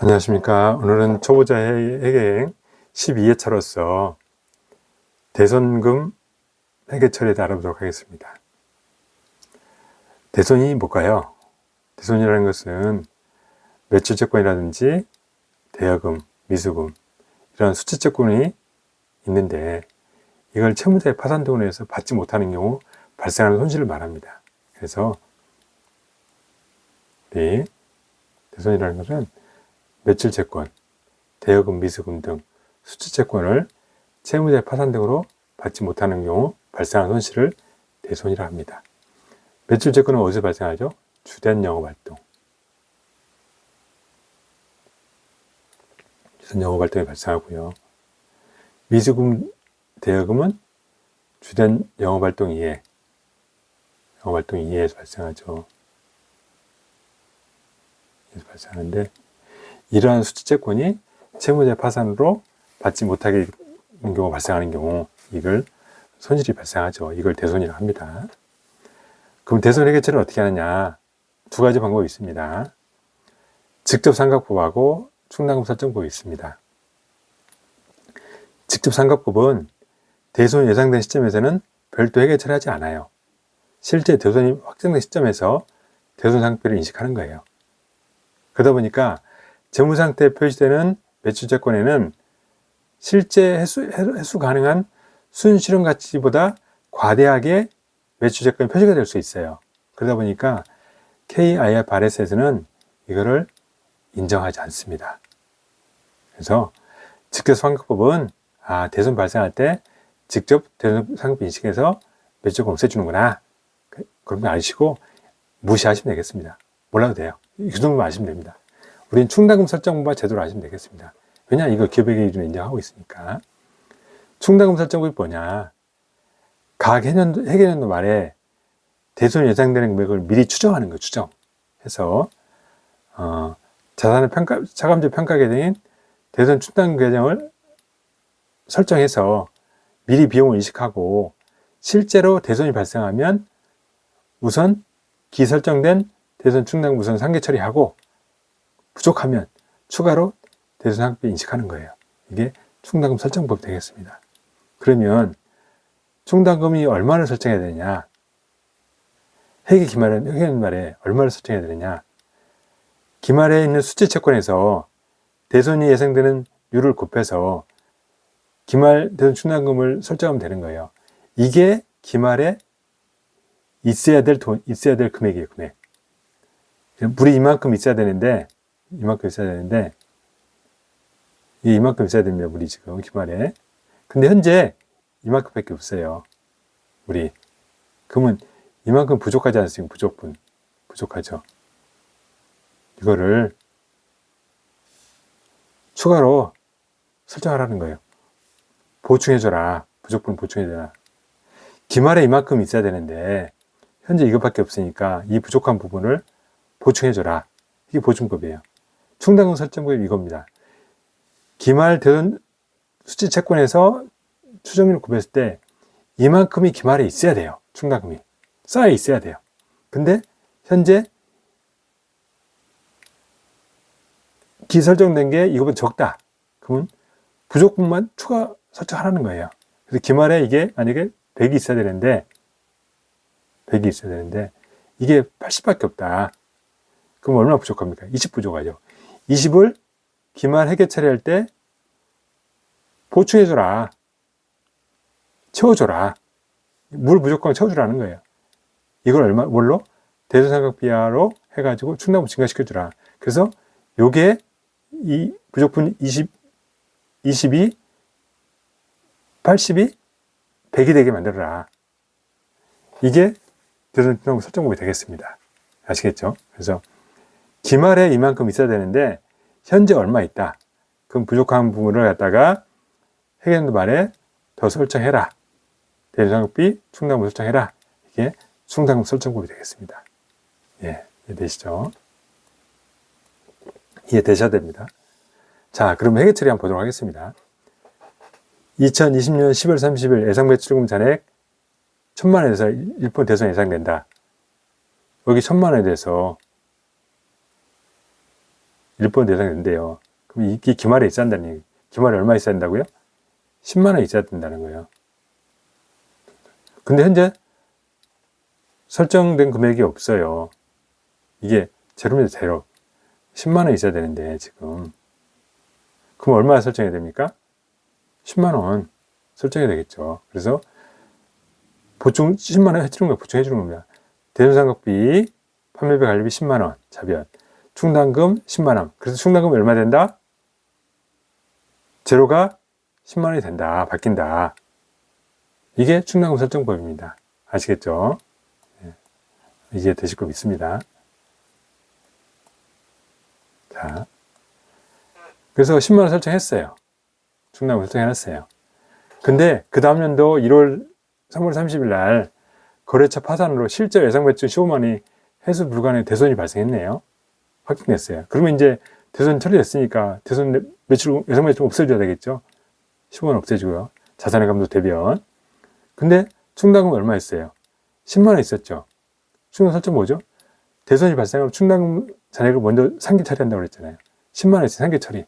안녕하십니까. 오늘은 초보자 회계행 12회차로서 대손금 회계 처리에 알아보도록 하겠습니다. 대손이 뭘까요? 대손이라는 것은 매출채권이라든지 대여금, 미수금 이런 수치채권이 있는데 이걸 채무자의 파산 등으로 해서 받지 못하는 경우 발생하는 손실을 말합니다. 그래서 우리 대손이라는 것은 매출채권, 대여금, 미수금 등 수치채권을 채무자의 파산 등으로 받지 못하는 경우 발생하는 손실을 대손이라 합니다. 매출채권은 어디서 발생하죠? 주된 영업활동. 주된 영업활동이 발생하고요. 미수금, 대여금은 주된 영업활동 이외, 영업활동 이외에서 발생하죠. 에서 발생하는데 이러한 수치채권이 채무자의 파산으로 받지 못하게 되는 경우가 발생하는 경우 이걸 손실이 발생하죠. 이걸 대손이라고 합니다. 그럼 대손 회계처리를 어떻게 하느냐? 두 가지 방법이 있습니다. 직접 상각법하고 충당금 설정법이 있습니다. 직접 상각법은 대손이 예상된 시점에서는 별도 회계 처리하지 않아요. 실제 대손이 확정된 시점에서 대손 상각비를 인식하는 거예요. 그러다 보니까 재무상태에 표시되는 매출채권에는 실제 회수 가능한 순실현 가치보다 과대하게 매출채권이 표시가 될 수 있어요. 그러다 보니까 KIFRS에서는 이거를 인정하지 않습니다. 그래서 직접 상각법은 대손 발생할 때 직접 대손 상각비 인식해서 매출채권 없애주는구나. 그런 거 아시고 무시하시면 되겠습니다. 몰라도 돼요. 이 정도만 아시면 됩니다. 우리는 충당금 설정법만 제대로 아시면 되겠습니다. 왜냐? 이거 기업회계 기준을 인정하고 있으니까. 충당금 설정법이 뭐냐? 각 회계년도 말에 대손 예상되는 금액을 미리 추정하는 거예요. 추정해서 자산의 차감제 평가 계정인 대손 충당금 계정을 설정해서 미리 비용을 인식하고 실제로 대손이 발생하면 우선 기설정된 대손 충당금 우선 상계 처리하고 부족하면 추가로 대손 상각비 인식하는 거예요. 이게 충당금 설정법이 되겠습니다. 그러면 충당금이 얼마를 설정해야 되느냐? 회계 말에 얼마를 설정해야 되느냐? 기말에 있는 수치채권에서 대손이 예상되는 율을 곱해서 기말 대손 충당금을 설정하면 되는 거예요. 이게 기말에 있어야 될 금액이에요. 금액. 물이 이만큼 있어야 되는데 이만큼 있어야 됩니다. 물이 지금 기말에. 근데 현재 이만큼밖에 없어요. 물이. 그러면 이만큼 부족하지 않습니까? 부족하죠. 이거를 추가로 설정하라는 거예요. 보충해줘라. 부족분 보충해줘라. 기말에 이만큼 있어야 되는데 현재 이것밖에 없으니까 이 부족한 부분을 보충해줘라. 이게 보충법이에요. 충당금 설정법이 이겁니다. 기말 대손 수치채권에서 추정률을 곱했을 때 이만큼이 기말에 있어야 돼요. 충당금이 쌓여 있어야 돼요. 근데 현재 기설정된 게 이거보다 적다. 그러면 부족분만 추가 설정하라는 거예요. 그래서 기말에 이게 만약에 100이 있어야 되는데 이게 80밖에 없다. 그럼 얼마나 부족합니까? 20 부족하죠. 20을 기말 회계 처리할 때 보충해줘라. 채워줘라. 물 부족한 채워주라는 거예요. 이걸 뭘로? 대손상각비하로 해가지고 충당금 증가시켜주라. 그래서 요게 이 부족분 20이 80이 100이 되게 만들어라. 이게 대손 설정법이 되겠습니다. 아시겠죠? 그래서 기말에 이만큼 있어야 되는데 현재 얼마 있다. 그럼 부족한 부분을 갖다가 회계연도 말에 더 설정해라. 대손상각비 충당금 설정해라. 이게 충당금 설정법이 되겠습니다. 예, 이해되시죠? 이해되셔야 됩니다. 자, 그럼 회계 처리 한번 보도록 하겠습니다. 2020년 10월 30일 예상매출금 잔액 1,000만 원에서 1% 대손 예상된다. 여기 1,000만 원에 대해서 1번 대상이 된대요. 그럼 이게 기말에 있어야 한다는 얘기. 기말에 얼마 있어야 된다고요? 10만 원 있어야 된다는 거예요. 근데 현재 설정된 금액이 없어요. 이게 제로입니다, 제로. 10만 원 있어야 되는데, 지금. 그럼 얼마 설정해야 됩니까? 10만 원 설정해야 되겠죠. 그래서 보충 10만 원 해주는 거 보충해 주는 겁니다. 대손상각비, 판매비 관리비 10만 원 자변, 충당금 10만 원. 그래서 충당금이 얼마 된다? 제로가 10만 원이 된다. 바뀐다. 이게 충당금 설정법입니다. 아시겠죠? 네. 이제 되실 거 믿습니다. 자, 그래서 10만 원 설정했어요. 충당금 설정해놨어요. 근데 그 다음 연도 3월 30일 날 거래처 파산으로 실제 예상 매출 15만 원이 회수 불가능의 대손이 발생했네요. 확정됐어요. 그러면 이제 대손 처리됐으니까 대손 매출, 예상 매출 없애줘야 되겠죠. 15만 원 없애주고요. 자산의 감소 대변. 근데 충당금 얼마 있어요? 10만 원 있었죠. 충당 설정 뭐죠? 대손이 발생하면 충당금 잔액을 먼저 상기 처리한다고 그랬잖아요. 10만 원 있어요. 상기 처리.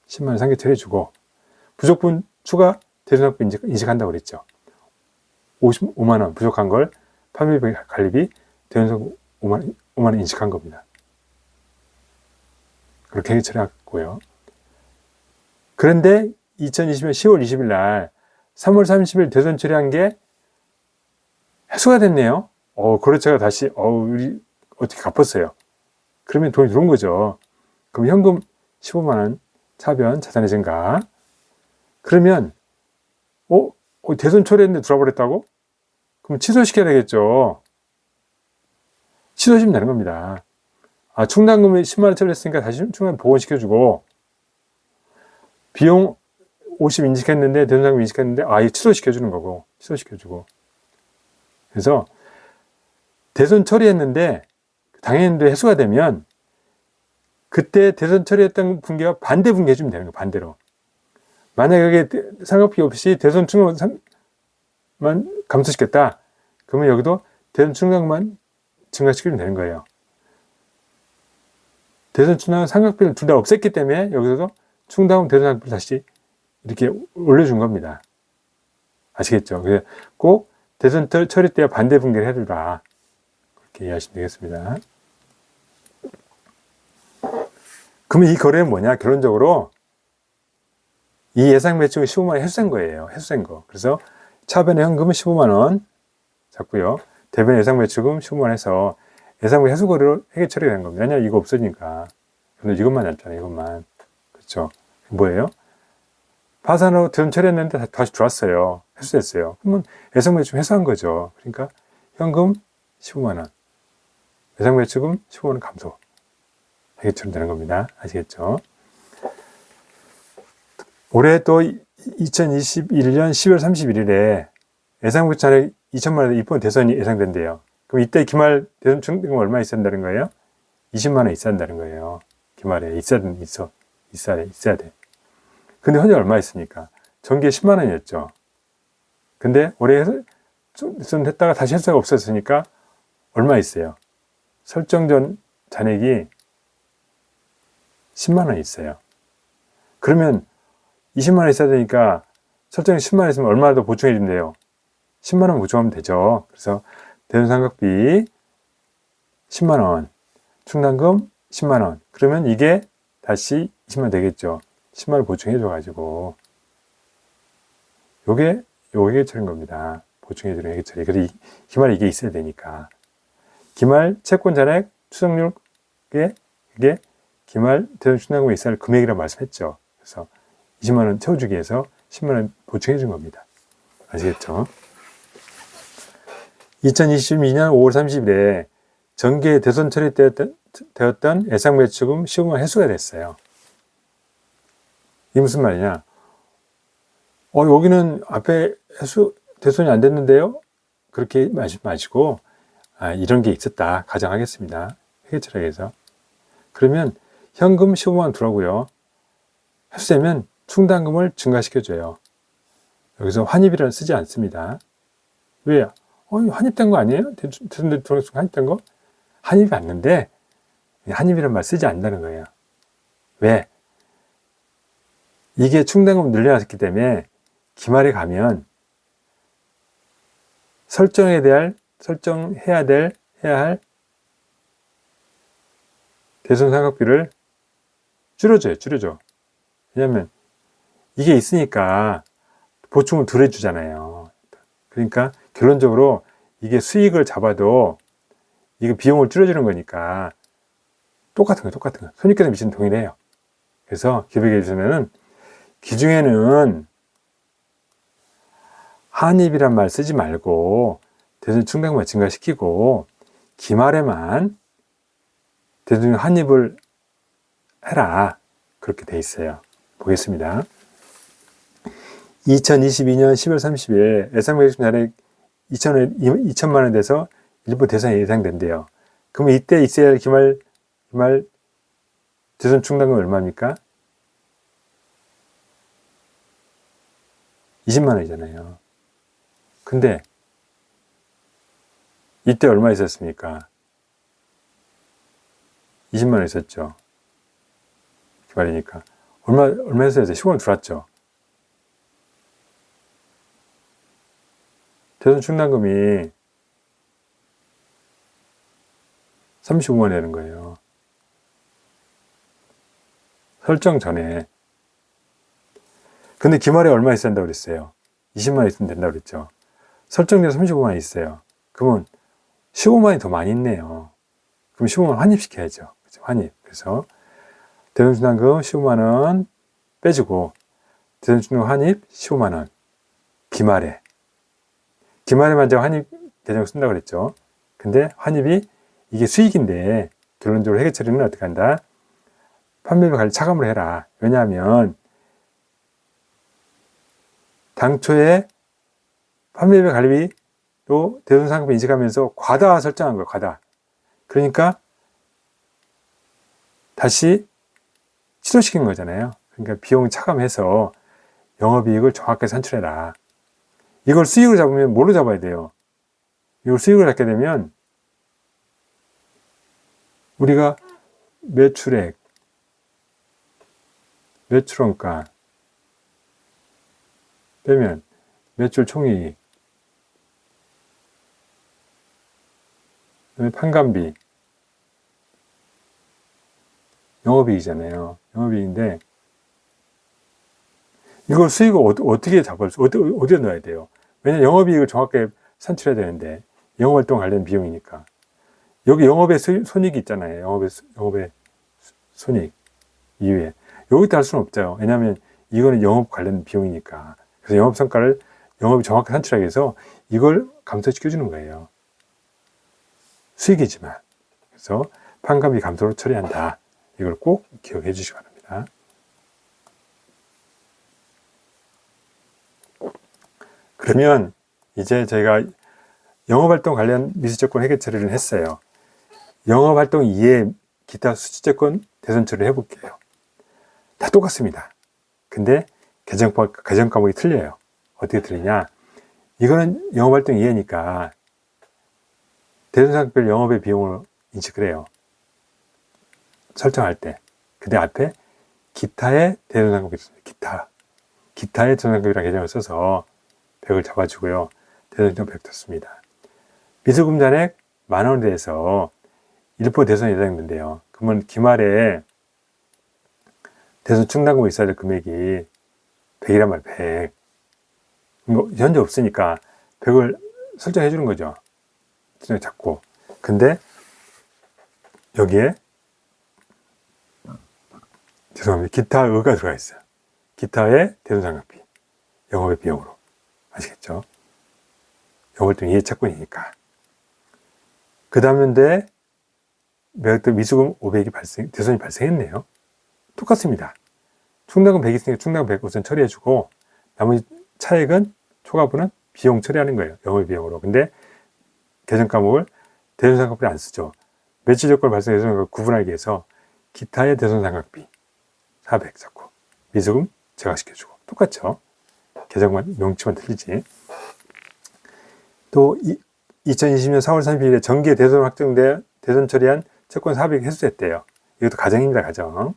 10만 원 상기 처리해주고 부족분 추가 대손학비 인식한다고 그랬죠. 55만 원 부족한 걸 판매비 관리비 대손 5만 원 인식한 겁니다. 그렇게 회계 처리했고요. 그런데 2020년 10월 20일 날 3월 30일 대손 처리한 게 해소가 됐네요. 거래처가 다시 우리 어떻게 갚았어요. 그러면 돈이 들어온 거죠. 그럼 현금 15만 원 차변 자산의 증가. 그러면 대손 처리했는데 들어와버렸다고? 그럼 취소시켜야 되겠죠. 취소시키면 되는 겁니다. 충당금이 10만 원 처리했으니까 다시 충당금 보완시켜주고 비용 50 인식했는데 대손상금 인식했는데 이거 취소시켜주는 거고 취소시켜주고. 그래서 대손 처리했는데 당연히 회수가 되면 그때 대손 처리했던 분기와 반대 분기 해주면 되는 거예요. 반대로. 만약에 상각비 없이 대손 충당만 감소시켰다. 그러면 여기도 대손 충당만 증가시키면 되는 거예요. 대손 충당 상각비를 둘 다 없앴기 때문에 여기서도 충당금 대손 상각비를 다시 이렇게 올려준 겁니다. 아시겠죠? 그래서 꼭 대손 처리 때와 반대 분기를 해두라. 그렇게 이해하시면 되겠습니다. 그러면 이 거래는 뭐냐? 결론적으로 이 예상 매출은 15만 원 회수된 거예요. 회수된 거. 그래서 차변의 현금은 15만 원 잡고요. 대변 예상 매출금 15만 원 해서 예상 회수 거래로 회계 처리가 된 겁니다. 왜냐면 이거 없어지니까. 근데 이것만 잡잖아요. 이것만. 그렇죠? 뭐예요? 파산으로 돈 처리했는데 다시 들어왔어요. 회수됐어요. 그러면 예상 매출 회수한 거죠. 그러니까 현금 15만 원. 예상 매출금 15만 원 감소. 회계 처리되는 겁니다. 아시겠죠? 올해 또 2021년 10월 31일에 예상 매출 잔액 2천만 원 입번 대손이 예상된대요. 그럼 이때 기말 대손 충당금 얼마 있어야 된다는 거예요? 20만 원 있어야 된다는 거예요. 기말에 있어야 돼. 근데 현재 얼마 있습니까? 전기에 10만 원이었죠. 근데 올해 했다가 다시 횟수가 없었으니까 얼마 있어요? 설정전 잔액이 10만 원 있어요. 그러면 20만 원 있어야 되니까 설정이 10만 원 있으면 얼마 더 보충해 준대요. 10만 원 보충하면 되죠. 그래서 대손상각비 10만 원, 충당금 10만 원. 그러면 이게 다시 20만 원 되겠죠. 10만 원 보충해 줘가지고 요게 회계처리인 겁니다. 보충해 주는 회계처리. 그래서 기말에 이게 있어야 되니까. 기말 채권 잔액 추정률에 이게 기말 대손 충당금에 있어야 할 금액이라고 말씀했죠. 그래서 20만 원 채워주기 위해서 10만 원 보충해 준 겁니다. 아시겠죠? 2022년 5월 30일에 전기에 대손 처리되었던 예상 매출금 15만 원 회수가 됐어요. 이게 무슨 말이냐? 여기는 앞에 대손이 안 됐는데요? 그렇게 마시고, 이런 게 있었다. 가정하겠습니다. 회계처리에서. 그러면 현금 15만 원 들어오고요. 회수되면 충당금을 증가시켜줘요. 여기서 환입이라는 쓰지 않습니다. 왜요? 환입된 거 아니에요? 대손 환입된 거? 환입이 맞는데, 환입이라는 말 쓰지 않는다는 거예요. 왜? 이게 충당금을 늘려놨기 때문에 기말에 가면 설정해야 할 대손상각비를 줄여줘. 왜냐면 이게 있으니까 보충을 덜 해주잖아요. 그러니까 결론적으로 이게 수익을 잡아도 이거 비용을 줄여주는 거니까 똑같은 거. 손익계산 미치는 동일해요. 그래서 기업회계 기준에는 기중에는 한입이란 말 쓰지 말고 대손 충당금만 증가시키고 기말에만 대손 한입을 해라. 그렇게 돼 있어요. 보겠습니다. 2022년 10월 30일 예상매입 잔액 2천만 원 돼서 일부 대손이 예상된대요. 그러면 이때 있어야 할 기말 대손 충당금 얼마입니까? 20만 원이잖아요. 근데 이때 얼마 있었습니까? 20만 원 있었죠. 기말이니까. 얼마 했어요? 15만 들어왔죠. 대손 충당금이 35만 원 되는 거예요. 설정 전에. 근데 기말에 얼마 있어야 된다고 그랬어요? 20만 원 있으면 된다고 그랬죠. 설정돼서 35만 원 있어요. 그러면 15만 원이 더 많이 있네요. 그럼 15만 원 환입시켜야죠. 그렇죠? 환입. 그래서 대손 충당금 15만 원 빼주고 대손 충당금 환입 15만 원. 기말에만 제가 환입 계정을 쓴다고 그랬죠. 근데 환입이 이게 수익인데 결론적으로 회계 처리는 어떻게 한다? 판매비 관리 차감을 해라. 왜냐하면 당초에 판매비 관리비로 대손상품 인식하면서 과다 설정한 거예요. 과다. 그러니까 다시 취소시킨 거잖아요. 그러니까 비용 차감해서 영업이익을 정확하게 산출해라. 이걸 수익을 잡으면 뭘로 잡아야 돼요? 이걸 수익을 잡게 되면 우리가 매출액, 매출원가 빼면 매출 총이익, 그다음에 판관비, 영업이익이잖아요. 영업이익인데 이걸 수익을 어떻게 어디에 넣어야 돼요? 왜냐면 영업이익을 정확하게 산출해야 되는데 영업활동 관련 비용이니까 여기 영업의 손익이 있잖아요. 영업의 손익 이외에 여기다 할 수는 없죠. 왜냐하면 이거는 영업 관련 비용이니까. 그래서 영업 성과를 영업이 정확히 산출하기 위해서 이걸 감소시켜 주는 거예요. 수익이지만. 그래서 판관비 감소로 처리한다. 이걸 꼭 기억해 주시기 바랍니다. 그러면 이제 저희가 영업활동 관련 미수채권 회계 처리를 했어요. 영업활동 이외에 기타 수취채권 대손 처리를 해볼게요. 다 똑같습니다. 근데 개정 과목이 틀려요. 어떻게 틀리냐? 이거는 영업활동 이외니까 대손상별 영업의 비용을 인식을 해요. 설정할 때. 근데 앞에 기타의 대손상급이 있습니다. 기타의 대손상급이라는 개정을 써서 100을 잡아주고요. 대손상 100 떴습니다. 미수금 잔액 10,000원에 대해서 1% 대손이 예상된대요. 그러면 기말에 대손 충당금이 있어야 될 금액이 100이란 말이에요. 100. 뭐 현재 없으니까 100을 설정해 주는 거죠. 잡고. 근데 여기에 죄송합니다. 기타의가 들어가 있어요. 기타의 대손상각비. 영업의 비용으로. 아시겠죠? 영업활동 이해차권이니까. 그 다음인데 매각도 미수금 500이 대손이 발생했네요. 똑같습니다. 충당금 100이 있으니까 충당금 100 우선 처리해주고 나머지 차액은 초과분은 비용 처리하는 거예요. 영업 비용으로. 근데 개정 과목을 대손상각비를 안 쓰죠. 매출 조건 발생 대손상각을 구분하기 위해서 기타의 대손상각비 400 잡고 미수금 제각시켜주고 똑같죠. 개정만 명칭만 틀리지. 또 2020년 4월 30일에 정기에 대손 처리한 채권 400 회수됐대요. 이것도 가정입니다. 가정.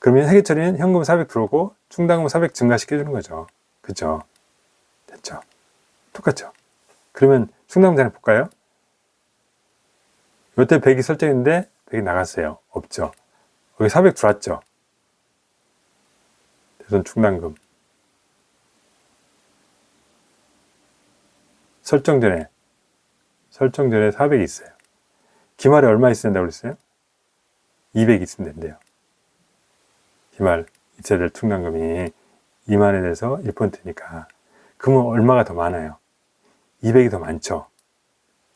그러면 회계 처리는 현금 400 들어오고 충당금 400 증가시켜주는 거죠. 그죠? 됐죠? 똑같죠? 그러면 충당금 잔액 볼까요? 이때 100이 설정했는데 100이 나갔어요. 없죠? 여기 400 들어왔죠? 대손 충당금 설정 전에 400이 있어요. 기말에 얼마 있어야 된다고 그랬어요? 200 있으면 된대요. 기말 있어야 될 충당금이 2만에 대해서 1%니까 그러면 얼마가 더 많아요? 200이 더 많죠.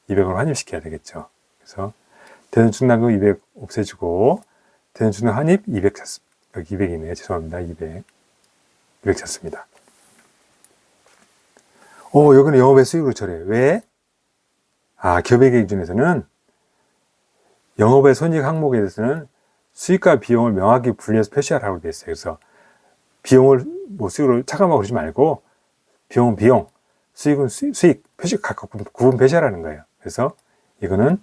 200으로 환입시켜야 되겠죠. 그래서 대손 충당금 200 없애주고 대손 충당 환입 200 찼습니다. 여기 200이네요. 죄송합니다. 200 찼습니다. 여기는 영업의 수익으로 처리해요. 왜? 기업회계 기준에서는 영업의 손익 항목에 대해서는 수익과 비용을 명확히 분리해서 표시하라고 되어 있어요. 그래서 비용을 수익으로 차감하고 그러지 말고 비용은 비용, 수익은 수익 표시 각각 구분 표시하라는 거예요. 그래서 이거는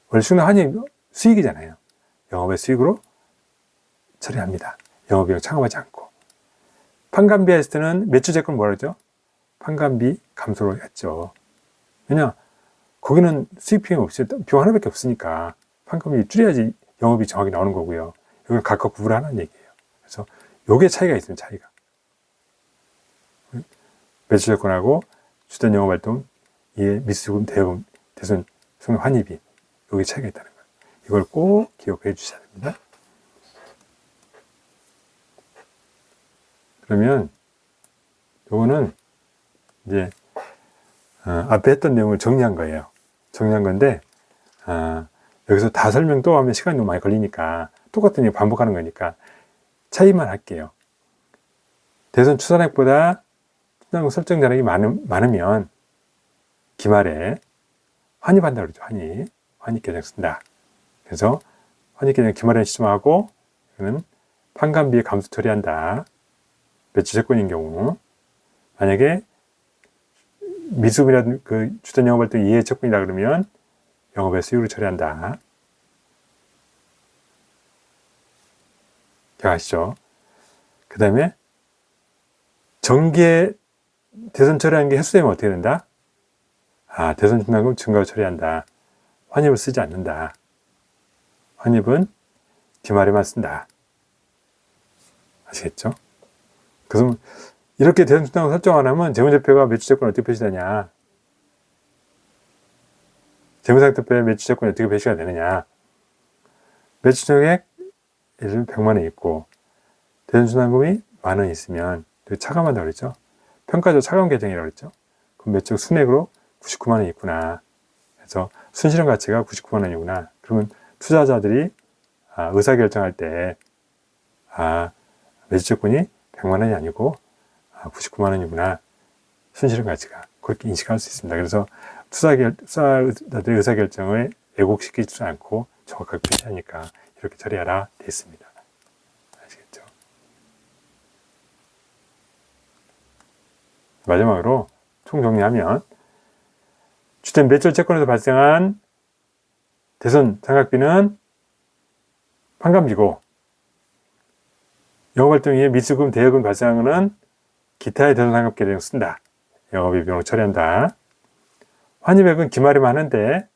원래 충당 환입 수익이잖아요. 영업의 수익으로 처리합니다. 영업비용 차감하지 않고. 판관비 했을 때는 매출재권 뭐라 그러죠? 판관비 감소로 했죠. 왜냐? 거기는 수익 비용이 없어요. 비용 하나밖에 없으니까 판관비 줄여야지 영업이 정확히 나오는 거고요. 이건 각각 구분하는 얘기예요. 그래서 요게 차이가 있습니다. 차이가. 매출재권하고 주된 영업활동, 이에 미수금, 대여금, 대손, 손익 환입이 요게 차이가 있다는 거예요. 이걸 꼭 기억해 주셔야 됩니다. 그러면 요거는 이제 앞에 했던 내용을 정리한 거예요. 정리한 건데 여기서 다 설명 또 하면 시간이 너무 많이 걸리니까 똑같은 얘기 반복하는 거니까 차이만 할게요. 대손 추산액보다 충당금 설정 잔액이 많으면 기말에 환입한다 그러죠. 환입 계정 쓴다. 그래서 환입 계정 기말에 시점하고 이거는 판관비에 감소 처리한다. 매출재권인 경우 만약에 미수금이라든 그 주된 영업활동 이해 채권이다 그러면 영업의 수익으로 처리한다. 기억하시죠? 그 다음에 정기에 대손 처리하는 게 횟수되면 어떻게 된다? 대손 충당금 증가로 처리한다. 환입을 쓰지 않는다. 환입은 기말에만 쓴다. 아시겠죠? 그래서 이렇게 대손 충당금 설정 안 하면 재무제표가 매출재권 어떻게 표시되냐? 재무상태표에 매출재권이 어떻게 표시가 되느냐? 매출총액 예를 들면 100만 원 있고 대손 충당금이 10,000원 있으면 차감한다고 그랬죠? 평가적 차감 계정이라고 그랬죠? 그럼 매출 순액으로 99만 원이 있구나. 그래서 순실현 가치가 99만 원이구나. 그러면 투자자들이 의사결정할 때 매출재권이 100만 원이 아니고 99만 원이구나. 순실현 가치가 그렇게 인식할 수 있습니다. 그래서 투자자들의 의사결정을 왜곡시키지 않고 정확하게 표시하니까 이렇게 처리하라 되어 있습니다. 아시겠죠? 마지막으로 총정리하면 주된 매출재권에서 발생한 대손 삼각비는 판관비고 영업활동에 미수금, 대여금 발생하는 기타의 대손 삼각비 계정 쓴다. 영업비 비용을 처리한다. 환입액은 기말에만 하는데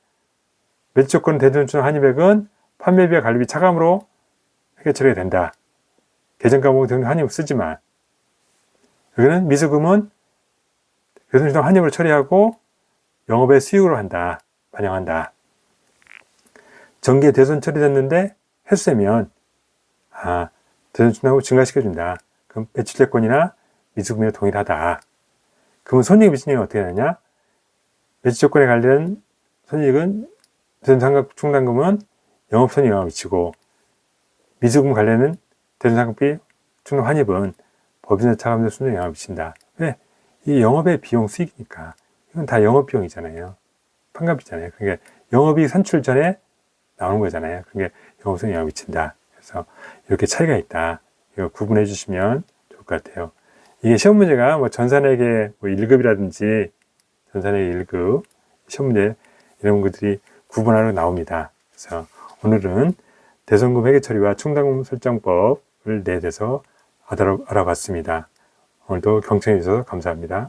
매출재권 대손 충당 환입액은 판매비와 관리비 차감으로 회계 처리가 된다. 계정 과목 등 환입을 쓰지만 여기는 미수금은 대손 충당 환입을 처리하고 영업의 수익으로 한다. 반영한다. 정기에 대손 처리됐는데 횟수되면 대손 충당금을 증가시켜준다. 그럼 매출재권이나 미수금이나 동일하다. 그러면 손익 미치는 게 어떻게 되느냐? 매출재권에 관련 손익은 대손 충당금은 영업손익에 영향을 미치고 미수금 관련은 대손 삼각비 충당 환입은 법인세 차감세 순위에 영향을 미친다. 왜? 이 영업의 비용 수익이니까 이건 다 영업비용이잖아요. 판관비잖아요. 그러니까 영업이익 산출 전에 나오는 거잖아요. 그러니까 영업손익에 영향을 미친다. 그래서 이렇게 차이가 있다. 이거 구분해 주시면 좋을 것 같아요. 이게 시험 문제가 뭐 전산회계 1급이라든지 전산회계 1급 시험 문제 이런 것들이 구분하러 나옵니다. 그래서 오늘은 대선금 회계 처리와 충당금 설정법을 대해서 알아봤습니다. 오늘도 경청해 주셔서 감사합니다.